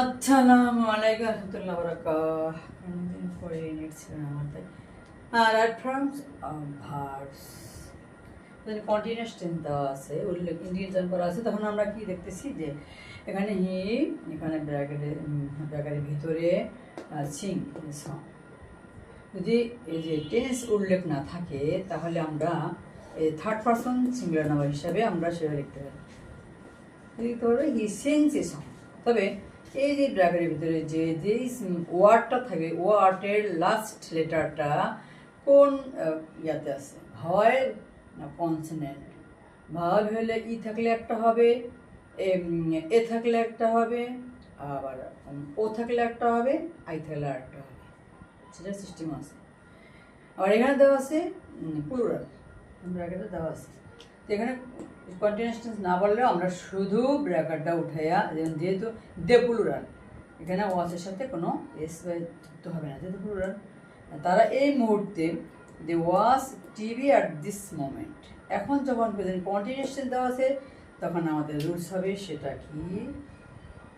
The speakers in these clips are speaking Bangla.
আসসালামু আলাইকুম রহমতুল্লাহ বরাকাতুহু। অনেকদিন পরে নেট ছিল না আমার তাই। রাইট ফর্মস ভার্বস যদি কন্টিনিউয়াস টেন্স দেওয়া আছে, উল্লেখ ইন্ডিকেশন করা আছে, তখন আমরা কি দেখতেছি যে এখানে হি, এখানে ব্র্যাকেটের ভিতরে সিং সং। যদি এই যে টেন্স উল্লেখ না থাকে তাহলে আমরা থার্ড পারসন সিঙ্গুলার নাম্বার হিসাবে আমরা সেটা লিখতে পারি। লিখতে পারবো হি সিংস এ সং। তবে এই যে ব্র্যাকেটের ভিতরে যে যেই ওয়ার্ডটা থাকে, ওয়ার্ডের লাস্ট লেটারটা কোন ইয়াতে আছে, ভয়েল না কনসোনেন্ট? ভাওয়াল হলে ই থাকলে একটা হবে, এ থাকলে একটা হবে, আবার ও থাকলে একটা হবে, আই থাকলে একটা হবে, সেটার সিস্টেম আছে। আবার এখানে দেওয়া আছে প্লুরাল, ব্র্যাকেটে দেওয়া আছে। তো এখানে কন্টিনিউয়াস টেন্স না বললেও আমরা শুধু ব্র্যাকেটটা উঠাইয়া, যেহেতু দে প্লুরাল, এখানে ওয়াসের সাথে কোনো এস যুক্ত হবে না, যেহেতু প্লুরাল। তারা এই মুহূর্তে দে ওয়াজ টিভি অ্যাট দিস মোমেন্ট। এখন যখন প্রেজেন্ট কন্টিনিউয়াস টেন্স দেওয়া আছে তখন আমাদের রুলস হবে সেটা কি,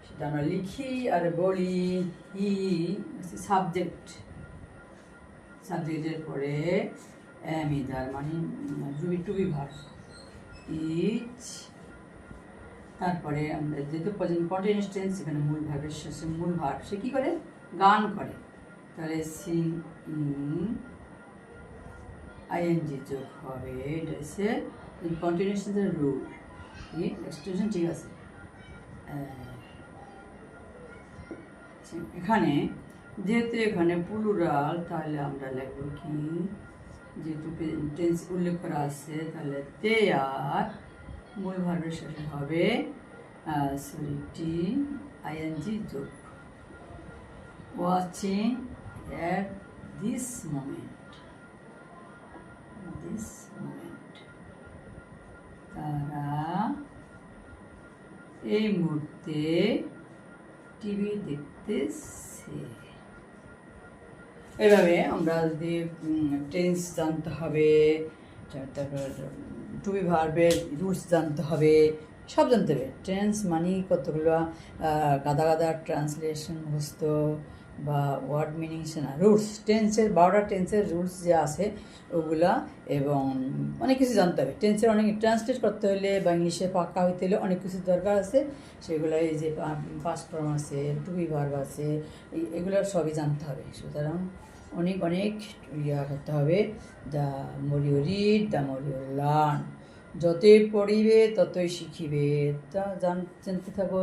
সেটা আমরা লিখি আর বলি হি সাবজেক্ট, সাবজেক্টের পরে এম ইদার মানে টু বি ভার্ব ইচ, তারপরে আমরা যেহেতু প্রেজেন্ট কন্টিনিউয়াস টেন্স এখানে মূল ভার্বের শেষে মূল ভার্ব, সে কী করে গান করে, তাহলে সিং আইএনজি যোগ হবে। এটা হচ্ছে কন্টিনিউয়াস টেন্সের রুল। এক্সটেনশন ঠিক আছে। এখানে যেহেতু এখানে প্লুরাল তাহলে আমরা লিখব কি, যেহেতু টেন্স উল্লেখ করা আছে তাহলে তে আর মূল ভার্বের শেষে হবে টি আইএনজি যোগ, watching at this moment, this moment, তারা এই মুহূর্তে টিভি দেখতেছে। এভাবে আমরা যদি টেন্স জানতে হবে, তারপর টু বি ভার্বের রুলস জানতে হবে, সব জানতে হবে। টেন্স মানে কতগুলো গাদা গাদা ট্রান্সলেশন মুখস্থ বা ওয়ার্ড মিনিং না, রুলস টেন্সের 12টা টেন্সের রুলস যে আছে ওগুলা, এবং অনেক কিছু জানতে হবে। টেন্সের অনেক ট্রান্সলেট করতে হলে বা ইংলিশে পাক্কা হইতে হলে অনেক কিছু দরকার আছে, সেগুলো এই যে পাস্ট ফর্ম আছে, টু বি ভার্ব আছে, এগুলো সবই জানতে হবে। সুতরাং অনেক অনেক ইয়া করতে হবে। The more you read the more you learn, যতই পড়িবে ততই শিখিবে। তা জানতে থাকো।